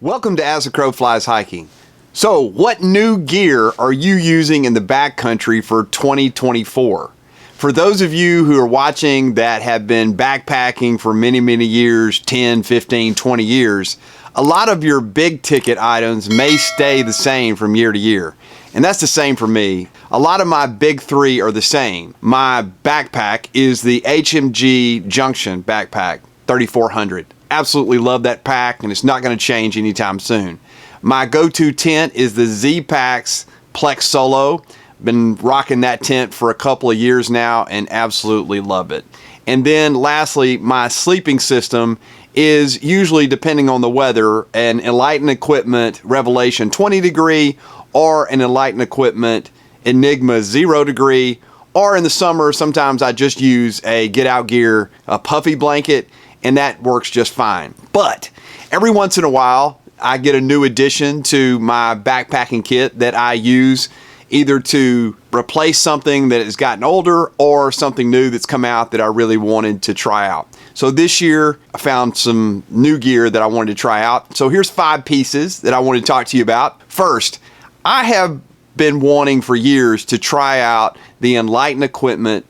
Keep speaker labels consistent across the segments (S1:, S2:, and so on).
S1: Welcome to As the Crow Flies Hiking. So, what new gear are you using in the backcountry for 2024? For those of you who are watching that have been backpacking for many years, 10, 15, 20 years, a lot of your big ticket items may stay the same from year to year. And that's the same for me. A lot of my big three are the same. My backpack is the HMG Junction backpack 3400. Absolutely love that pack, and it's not going to change anytime soon. My go-to tent is the Z-Packs Plex Solo. Been rocking that tent for a couple of years now and absolutely love it. And then lastly, my sleeping system is usually, depending on the weather, an Enlighten Equipment Revelation 20 degree or an Enlighten Equipment Enigma 0 degree, or in the summer sometimes I just use a Get Out Gear, a puffy blanket, and that works just fine. But every once in a while, I get a new addition to my backpacking kit that I use either to replace something that has gotten older or something new that's come out that I really wanted to try out. So this year, I found some new gear that I wanted to try out. So here's 5 pieces that I wanted to talk to you about. First, I have been wanting for years to try out the Enlighten Equipment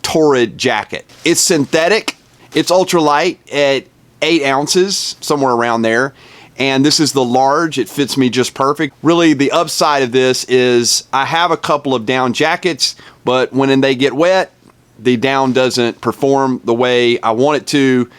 S1: Torrid jacket. It's synthetic. It's ultralight at 8 ounces, somewhere around there. And this is the large. It fits me just perfect. Really, the upside of this is I have a couple of down jackets, but when they get wet, the down doesn't perform the way I want it to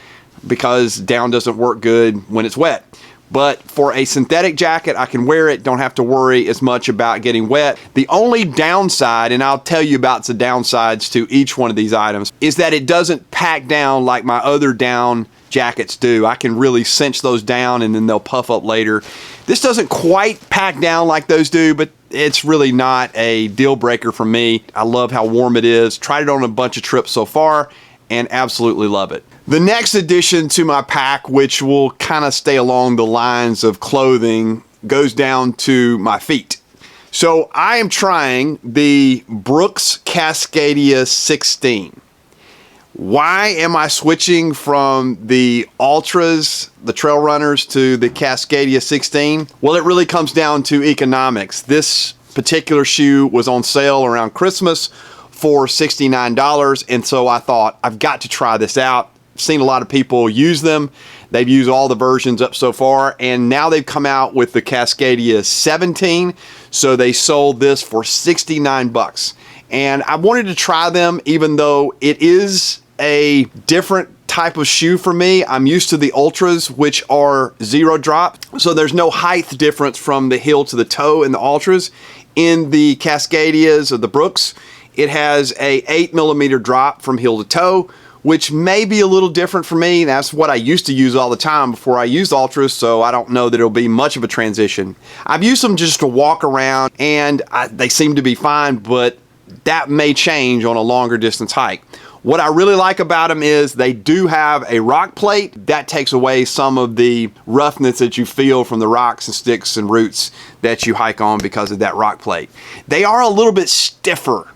S1: because down doesn't work good when it's wet. But for a synthetic jacket, I can wear it, don't have to worry as much about getting wet. The only downside, and I'll tell you about the downsides to each one of these items, is that it doesn't pack down like my other down jackets do. I can really cinch those down and then they'll puff up later. This doesn't quite pack down like those do, but it's really not a deal breaker for me. I love how warm it is. Tried it on a bunch of trips so far and absolutely love it. The next addition to my pack, which will kind of stay along the lines of clothing, goes down to my feet. So I am trying the Brooks Cascadia 16. Why am I switching from the Ultras, the trail runners, to the Cascadia 16? Well, it really comes down to economics. This particular shoe was on sale around Christmas for $69, and so I thought, I've got to try this out. Seen a lot of people use them. They've used all the versions up so far, and now they've come out with the Cascadia 17, so they sold this for 69 bucks. And I wanted to try them, even though it is a different type of shoe for me. I'm used to the Ultras, which are 0 drop, so there's no height difference from the heel to the toe in the Ultras. In the Cascadias or the Brooks, it has a 8mm drop from heel to toe, which may be a little different for me. That's what I used to use all the time before I used Ultras, so I don't know that it'll be much of a transition. I've used them just to walk around, and they seem to be fine, but that may change on a longer distance hike. What I really like about them is they do have a rock plate. That takes away some of the roughness that you feel from the rocks and sticks and roots that you hike on because of that rock plate. They are a little bit stiffer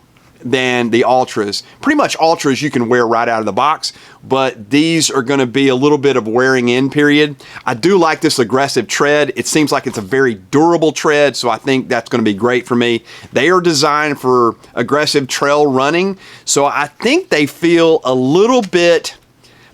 S1: than the Ultras. Pretty much Ultras you can wear right out of the box, but these are going to be a little bit of wearing in period. I do like this aggressive tread. It seems like it's a very durable tread, so I think that's going to be great for me. They are designed for aggressive trail running, so I think they feel a little bit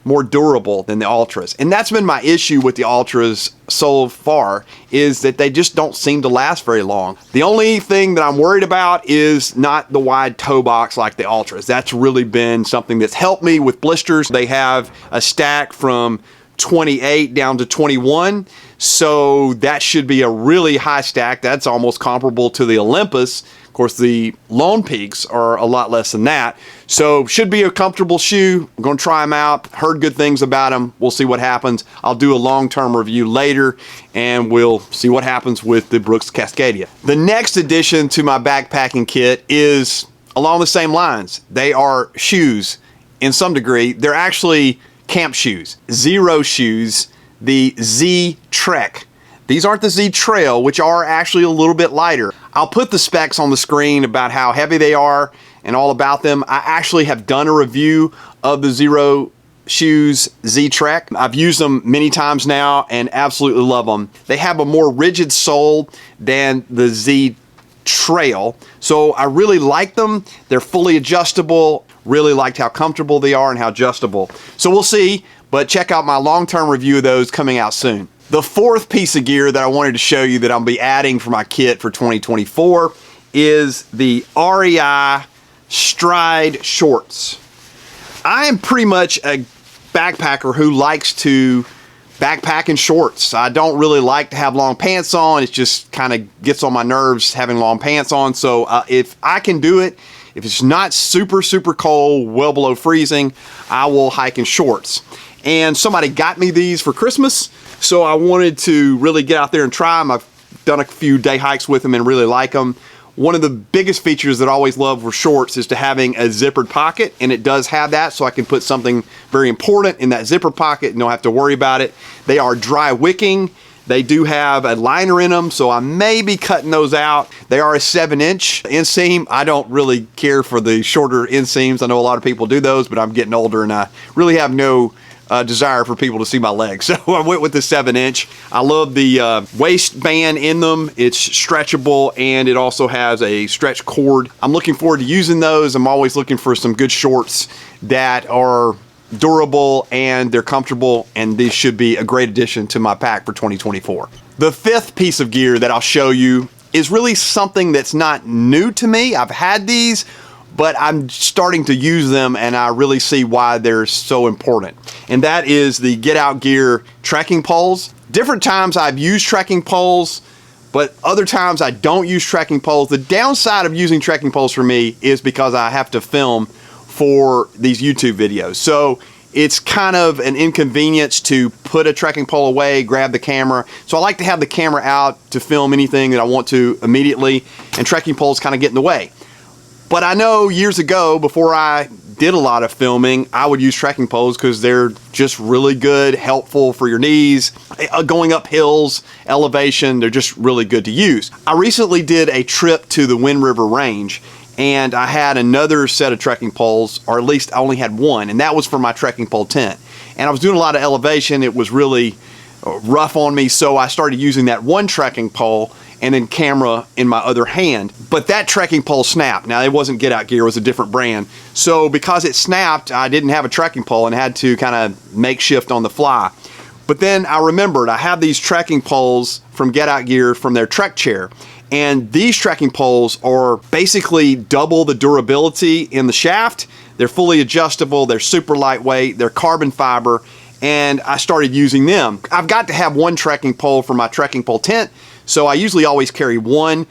S1: more durable than the Ultras. And that's been my issue with the Ultras so far, is that they just don't seem to last very long. The only thing that I'm worried about is not the wide toe box like the Ultras. That's really been something that's helped me with blisters. They have a stack from 28 down to 21, so that should be a really high stack. That's almost comparable to the Olympus. Of course, the Lone Peaks are a lot less than that, so should be a comfortable shoe. I'm going to try them out. Heard good things about them. We'll see what happens. I'll do a long-term review later, and we'll see what happens with the Brooks Cascadia. The next addition to my backpacking kit is along the same lines. They are shoes in some degree. They're actually camp shoes, Zero shoes, the Z Trek. These aren't the Z Trail, which are actually a little bit lighter. I'll put the specs on the screen about how heavy they are and all about them. I actually have done a review of the Zero Shoes Z-Trek. I've used them many times now and absolutely love them. They have a more rigid sole than the Z-Trail, so I really like them. They're fully adjustable. Really liked how comfortable they are and how adjustable. So we'll see, but check out my long-term review of those coming out soon. The fourth piece of gear that I wanted to show you that I'll be adding for my kit for 2024 is the REI Stride shorts. I am pretty much a backpacker who likes to backpack in shorts. I don't really like to have long pants on. It just kind of gets on my nerves having long pants on. So if I can do it, if it's not super cold, well below freezing, I will hike in shorts. And somebody got me these for Christmas, so I wanted to really get out there and try them. I've done a few day hikes with them and really like them. One of the biggest features that I always love with shorts is to having a zippered pocket, and it does have that, so I can put something very important in that zipper pocket and don't have to worry about it. They are dry wicking. They do have a liner in them, so I may be cutting those out. They are a 7-inch inseam. I don't really care for the shorter inseams. I know a lot of people do those, but I'm getting older and I really have no desire for people to see my legs. So I went with the 7-inch. I love the waistband in them. It's stretchable and it also has a stretch cord. I'm looking forward to using those. I'm always looking for some good shorts that are durable and they're comfortable, and these should be a great addition to my pack for 2024. The fifth piece of gear that I'll show you is really something that's not new to me. I've had these, but I'm starting to use them and I really see why they're so important. And that is the Get Out Gear trekking poles. Different times I've used trekking poles, but other times I don't use trekking poles. The downside of using trekking poles for me is because I have to film for these YouTube videos. So it's kind of an inconvenience to put a trekking pole away, grab the camera. So I like to have the camera out to film anything that I want to immediately, and trekking poles kind of get in the way. But I know years ago, before I did a lot of filming, I would use trekking poles because they're just really good, helpful for your knees, going up hills, elevation, they're just really good to use. I recently did a trip to the Wind River Range, and I had another set of trekking poles, or at least I only had one, and that was for my trekking pole tent. And I was doing a lot of elevation. It was really rough on me, so I started using that one trekking pole and then camera in my other hand. But that trekking pole snapped. Now, it wasn't Get Out Gear, it was a different brand. So because it snapped, I didn't have a trekking pole and had to kind of makeshift on the fly. But then I remembered I have these trekking poles from Get Out Gear from their Trek Chair. And these trekking poles are basically double the durability in the shaft. They're fully adjustable, they're super lightweight, they're carbon fiber, and I started using them. I've got to have one trekking pole for my trekking pole tent, so I usually always carry one,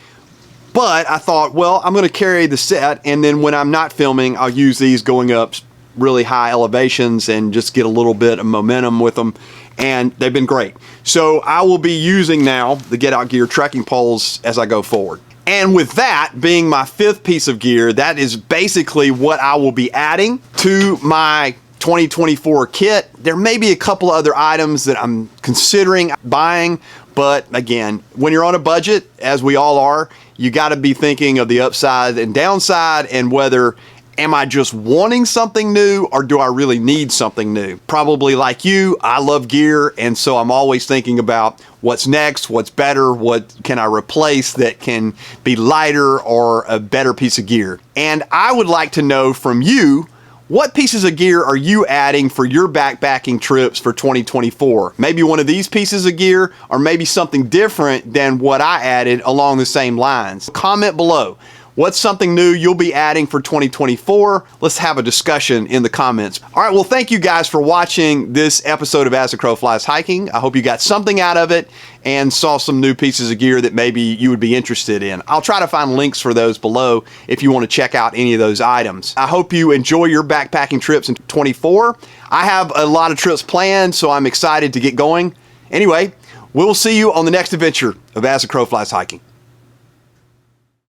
S1: but I thought, well, I'm gonna carry the set, and then when I'm not filming, I'll use these going up really high elevations and just get a little bit of momentum with them, and they've been great. So I will be using now the Get Out Gear trekking poles as I go forward. And with that being my fifth piece of gear, that is basically what I will be adding to my 2024 kit. There may be a couple of other items that I'm considering buying, but again, when you're on a budget, as we all are, you got to be thinking of the upside and downside, and whether am I just wanting something new or do I really need something new? Probably like you, I love gear, and so I'm always thinking about what's next, what's better, what can I replace that can be lighter or a better piece of gear. And I would like to know from you, what pieces of gear are you adding for your backpacking trips for 2024? Maybe one of these pieces of gear, or maybe something different than what I added along the same lines. Comment below. What's something new you'll be adding for 2024? Let's have a discussion in the comments. All right, well, thank you guys for watching this episode of As the Crow Flies Hiking. I hope you got something out of it and saw some new pieces of gear that maybe you would be interested in. I'll try to find links for those below if you want to check out any of those items. I hope you enjoy your backpacking trips in 2024. I have a lot of trips planned, so I'm excited to get going. Anyway, we'll see you on the next adventure of As the Crow Flies Hiking.